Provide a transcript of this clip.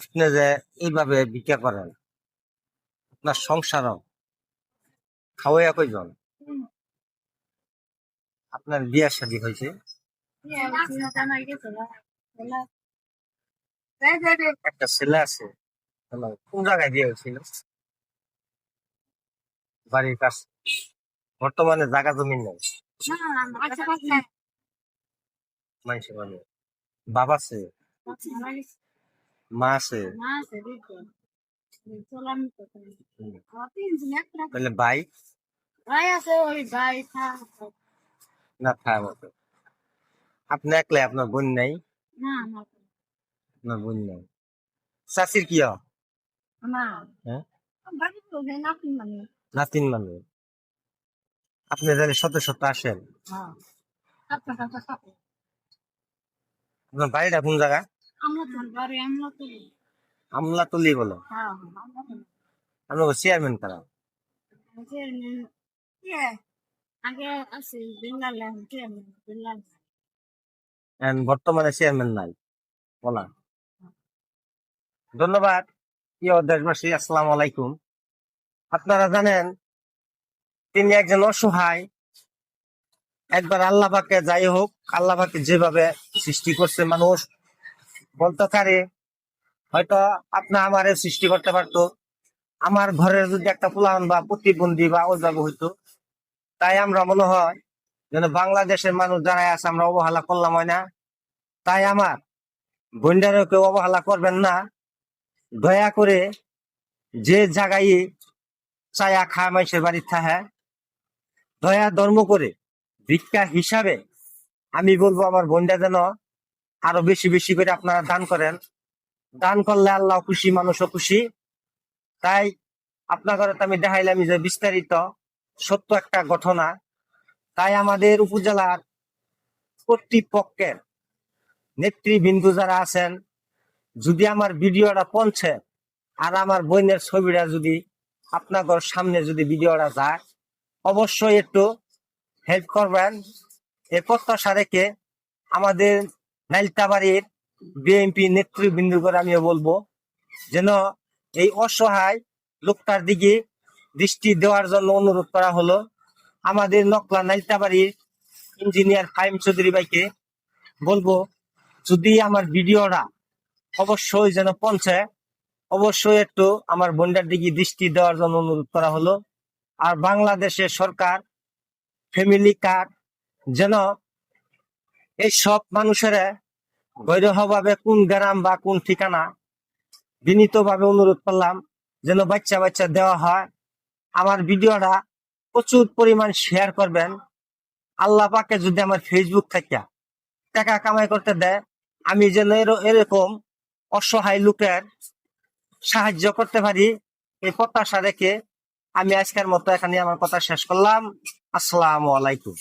আপনি যে এইভাবে ভিক্ষা করেন, আপনার সংসারও খাওয়াইয়া কয়জন? আপনার বিয়া শাদী হয়েছে? একটা ছেলে আছে। কোন জায়গায় বিয়ে হয়েছিল? বাড়ির কাছে। বর্তমানে জায়গা জমি নেই, মানুষে মানে। বাবা আছে, মা আছে, তাহলে ভাই না থাকার মতো। আপনি একলাই, আপনার বোন নাই? আপনার বোন নাই। চাষির কি হয়? হ্যাঁ, নাতিন মানে। আপনি তাহলে শত শত আসেন। আপনার বাড়িটা কোন জায়গা? আমলাতলি বলে। আপনার চেয়ারম্যান কারা? বর্তমানে চেয়ারম্যান নাই বলা। ধন্যবাদ। প্রিয় দেশবাসী, আসসালামু আলাইকুম। আপনারা জানেন তিনি একজন অসহায়। একবার আল্লাহ পাকে, যাই হোক, আল্লাহ পাকে যেভাবে সৃষ্টি করছে, মানুষ বলতে পারে হয়তো আপনি আমারে সৃষ্টি করতে পারতো, আমার ঘরের যদি একটা পুলান বা প্রতিবন্ধী বা ওইভাবে হইতো। তাই আমরা মনে হয় যেন বাংলাদেশের মানুষ যারা আছে আমরা অবহেলা করলাম, হয় না? তাই আমার বোনটারও কেউ অবহেলা করবেন না। দয়া করে যে জায়গায় চায়া খা মানুষের বাড়ির থাহে, দয়া ধর্ম করে ভিক্ষা হিসাবে আমি বলবো আমার বোনটা যেন আরো বেশি বেশি করে আপনারা দান করেন। দান করলে আল্লাহ খুশি, মানুষও খুশি। তাই আপনাদের আমি দেখাইলাম যে বিস্তারিত সত্য একটা ঘটনা। তাই আমাদের উপজেলার কর্তৃপক্ষের নেতৃবৃন্দ যারা আছেন, যদি আমার ভিডিওটা পৌঁছে আর আমার বোনের ছবিটা যদি আপনাদের সামনে যদি ভিডিওটা যায়, অবশ্যই একটু হেল্প করবেন। এ প্রত্যাশা রেখে আমাদের নাইলতাবাড়ির বিএনপি নেতৃবৃন্দ করে আমিও বলবো যেন এই অসহায় লোকটার দিকে দৃষ্টি দেওয়ার জন্য অনুরোধ করা হলো। আমাদের নকলা নাইলতাবাড়ির ইঞ্জিনিয়ার ফাহিম চৌধুরী ভাইকে বলবো, যদি আমার ভিডিওটা অবশ্যই যেন পৌঁছে, অবশ্যই একটু আমার বোনটার দিকে দৃষ্টি দেওয়ার জন্য অনুরোধ করা হলো। আর বাংলাদেশের সরকার ফ্যামিলি কার্ড যেন এই সব মানুষেরা বৈধভাবে কোন গ্রাম বা কোন ঠিকানা, বিনীতভাবে অনুরোধ করলাম যেন বাচ্চা বাচ্চা দেওয়া হয়। আমার ভিডিওটা প্রচুর পরিমাণ শেয়ার করবেন। আল্লাহ পাকে যদি আমার ফেসবুক থেকে টাকা কামাই করতে দেয়, আমি যেন এরকম অসহায় লোকের সাহায্য করতে পারি, এই প্রত্যাশা রেখে আমি আজকের মতো এখানে আমার কথা শেষ করলাম। আসসালামু আলাইকুম।